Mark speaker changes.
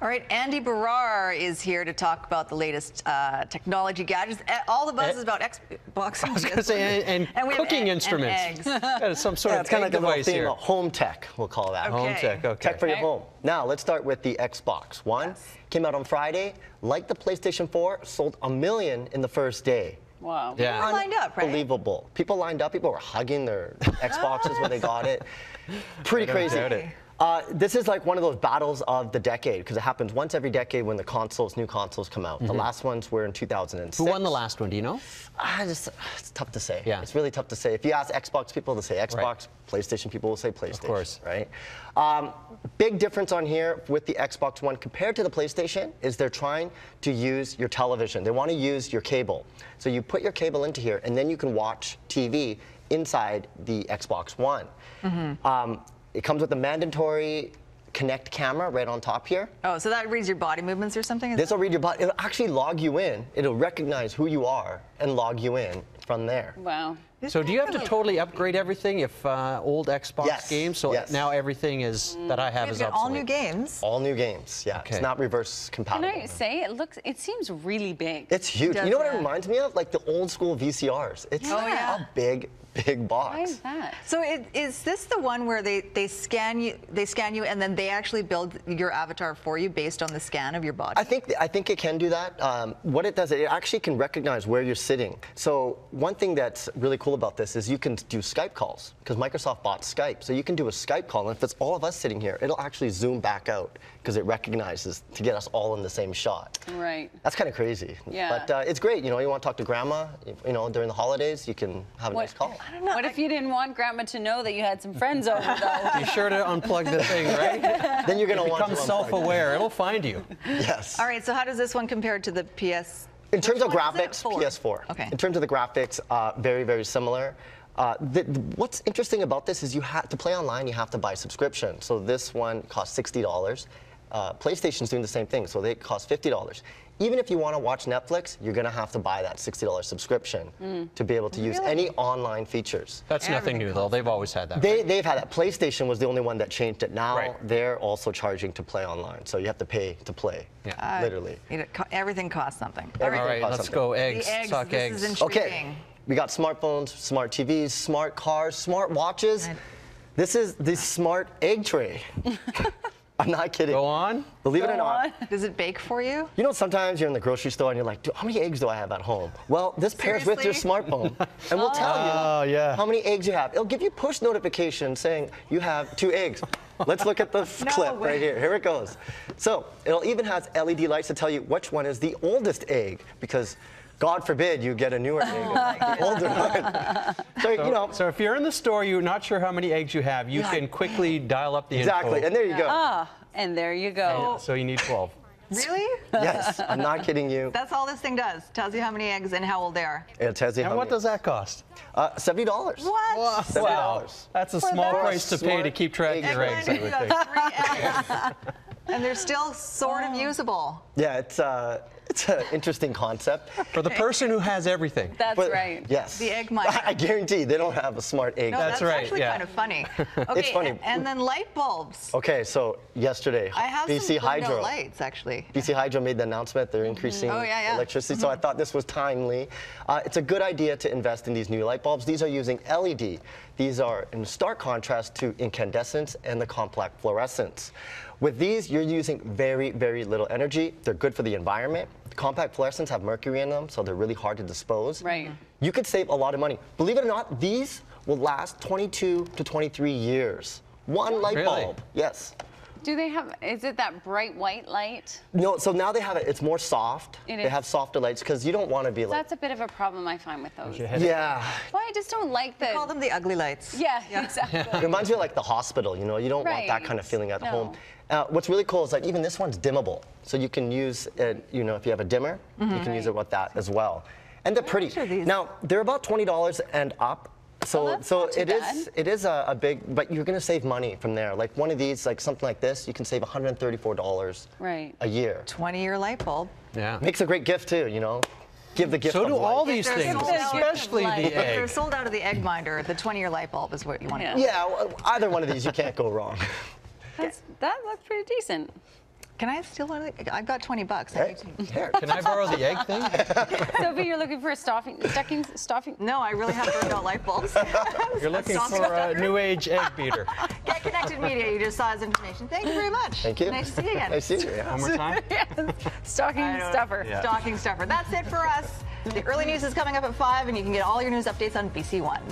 Speaker 1: All right, Andy Barrar is here to talk about the latest technology gadgets. All the buzz is about Xbox.
Speaker 2: I was going to say, and cooking instruments.
Speaker 1: And
Speaker 2: some sort of
Speaker 3: it's kind of like a little theme
Speaker 2: here.
Speaker 3: of home tech, we'll call that.
Speaker 1: Okay.
Speaker 2: Home tech, okay.
Speaker 3: Tech for your home. Now, let's start with the Xbox One.
Speaker 1: Yes.
Speaker 3: Came out on Friday. Like the PlayStation 4, sold 1 million in the first day.
Speaker 4: Wow.
Speaker 1: People were lined up, right?
Speaker 3: Unbelievable. People lined up. People were hugging their Xboxes when they got it. Pretty crazy.
Speaker 2: doubt it.
Speaker 3: This is like one of those battles of the decade because it happens once every decade when the new consoles come out. The last ones were in 2006.
Speaker 2: Who won the last one? Do you know?
Speaker 3: It's tough to say.
Speaker 2: Yeah.
Speaker 3: It's really tough to say. If you ask Xbox people, they'll say Xbox.
Speaker 2: Right.
Speaker 3: PlayStation people will say PlayStation. Of
Speaker 2: course.
Speaker 3: Right? Big difference on here with the Xbox One compared to the PlayStation is they're trying to use your television. They want to use your cable. So you put your cable into here, and then you can watch TV inside the Xbox One. It comes with a mandatory Connect camera right on top here.
Speaker 1: Oh, so that reads your body movements or something?
Speaker 3: This will read your body. It'll actually log you in. It'll recognize who you are and log you in from there.
Speaker 4: Wow.
Speaker 2: So do you have to totally upgrade everything if old Xbox games? So now everything is that I have is obsolete.
Speaker 1: All new games.
Speaker 3: All new games, yeah.
Speaker 2: Okay.
Speaker 3: It's not reverse compatible.
Speaker 4: Can I say it seems really big.
Speaker 3: It's huge.
Speaker 1: Does
Speaker 3: You know what it
Speaker 1: that?
Speaker 3: reminds me of? Like the old school VCRs. It's
Speaker 1: yeah.
Speaker 3: a big box.
Speaker 4: Why is that?
Speaker 1: So is this the one where they scan you, and then they actually build your avatar for you based on the scan of your body?
Speaker 3: I think it can do that. What it does, it actually can recognize where you're sitting. So one thing that's really cool about this is you can do Skype calls because Microsoft bought Skype. So you can do a Skype call, and if it's all of us sitting here, it'll actually zoom back out because it recognizes to get us all in the same shot.
Speaker 4: Right.
Speaker 3: That's kind of crazy.
Speaker 4: Yeah.
Speaker 3: But it's great. You know, you want to talk to grandma, you know, during the holidays, you can have a nice call.
Speaker 1: I don't know.
Speaker 4: What if you didn't want Grandma to know that you had some friends over, though?
Speaker 2: Be sure to unplug the thing, right?
Speaker 3: Then you're going to want to
Speaker 2: Become self-aware. It'll find you.
Speaker 3: Yes.
Speaker 1: All right, so how does this one compare to the PS?
Speaker 3: In terms of
Speaker 1: Which one is it?
Speaker 3: graphics,
Speaker 1: 4?
Speaker 3: PS4.
Speaker 1: Okay.
Speaker 3: In terms of the graphics, very, very similar. What's interesting about this is to play online, you have to buy a subscription. So this one costs $60. PlayStation's doing the same thing, so they cost $50. Even if you want to watch Netflix, you're going to have to buy that $60 subscription to be able to use any online features.
Speaker 2: That's nothing new, though. They've always had that.
Speaker 3: They've had that. PlayStation was the only one that changed it. Now
Speaker 2: Right.
Speaker 3: they're also charging to play online, so you have to pay to play, literally.
Speaker 1: Everything costs something.
Speaker 2: All
Speaker 3: Everything
Speaker 2: right,
Speaker 3: costs
Speaker 2: let's
Speaker 3: something.
Speaker 2: go eggs.
Speaker 1: The eggs,
Speaker 2: Talk
Speaker 1: this
Speaker 2: eggs.
Speaker 1: is intriguing.
Speaker 3: Okay, we got smartphones, smart TVs, smart cars, smart watches. This is the smart egg tray. I'm not kidding.
Speaker 2: Go on.
Speaker 3: Believe it or not.
Speaker 1: Does it bake for you?
Speaker 3: You know, sometimes you're in the grocery store and you're like, how many eggs do I have at home? Well, this pairs with your smartphone and will tell you how many eggs you have. It'll give you push notifications saying you have 2 eggs. Let's look at the clip right here. Here it goes. So it'll even has LED lights to tell you which one is the oldest egg because God forbid you get a newer egg, the older one. So, you know.
Speaker 2: So if you're in the store, you're not sure how many eggs you have, you can quickly dial up the
Speaker 3: Exactly,
Speaker 2: info.
Speaker 3: and there you go.
Speaker 4: And there you go.
Speaker 2: So you need 12.
Speaker 1: Really?
Speaker 3: Yes, I'm not kidding you.
Speaker 1: That's all this thing does. Tells you how many eggs and how old they are.
Speaker 3: It tells you
Speaker 2: And
Speaker 3: how
Speaker 2: what
Speaker 3: many.
Speaker 2: does that cost?
Speaker 3: $70.
Speaker 1: What?
Speaker 3: $70.
Speaker 2: Wow, that's a small price to pay to
Speaker 3: smart
Speaker 2: keep track of your eggs, I would think.
Speaker 1: 3 eggs. And they're still sort of usable.
Speaker 3: Yeah, it's an interesting concept.
Speaker 2: For the person who has everything.
Speaker 4: That's right.
Speaker 3: Yes.
Speaker 1: The egg minder.
Speaker 3: I guarantee they don't have a smart egg.
Speaker 1: No, that's
Speaker 2: right,
Speaker 1: actually kind of funny. Okay,
Speaker 3: It's funny.
Speaker 1: And then light bulbs.
Speaker 3: Okay, so yesterday,
Speaker 1: I have
Speaker 3: BC
Speaker 1: some
Speaker 3: Hydro.
Speaker 1: lights, actually.
Speaker 3: BC Hydro made the announcement they're increasing electricity, so I thought this was timely. It's a good idea to invest in these new light bulbs. These are using LED. These are in stark contrast to incandescence and the compact fluorescence. With these, you're using very, very little energy. They're good for the environment. Compact fluorescents have mercury in them, so they're really hard to dispose.
Speaker 4: Right.
Speaker 3: You could save a lot of money. Believe it or not, these will last 22 to 23 years. One light bulb. Yes.
Speaker 4: Do they have, is it that bright white light?
Speaker 3: No, so now they have it, it's more soft. They have softer lights because you don't want to be like.
Speaker 4: That's a bit of a problem I find with those.
Speaker 3: Yeah.
Speaker 4: Well, I just don't like the.
Speaker 1: Call them the ugly lights.
Speaker 4: Yeah, exactly.
Speaker 3: It reminds me of like the hospital, you know, you don't want that kind of feeling at home. What's really cool is that even this one's dimmable. So you can use it, you know, if you have a dimmer, you can use it with that as well. And they're pretty. Now, they're about $20 and up. So, it is a big, but you're going to save money from there. Like one of these, like something like this, you can save $134 a year.
Speaker 1: 20-year light bulb.
Speaker 2: Yeah.
Speaker 3: Makes a great gift too, you know. Give the gift.
Speaker 2: So do all
Speaker 3: light.
Speaker 2: these things, especially the
Speaker 1: If they're
Speaker 2: egg.
Speaker 1: sold out of the egg minder, the 20-year light bulb is what you want to do.
Speaker 3: Yeah, well, either one of these, you can't go wrong.
Speaker 4: That looks pretty decent.
Speaker 1: Can I steal one? I've got $20.
Speaker 3: Hey,
Speaker 2: here, can I borrow the egg thing?
Speaker 4: Sophie, you're looking for a stuffing?
Speaker 1: No, I really have burned out light bulbs.
Speaker 2: You're looking for a new age egg beater.
Speaker 1: Get Connected Media. You just saw his information. Thank you very much.
Speaker 3: Thank you.
Speaker 1: Nice to see you again.
Speaker 3: Nice to see you. Yeah.
Speaker 2: One more time.
Speaker 4: Yes. Stocking stuffer.
Speaker 2: Yeah.
Speaker 1: Stocking stuffer. That's it for us. The early news is coming up at 5, and you can get all your news updates on BC One.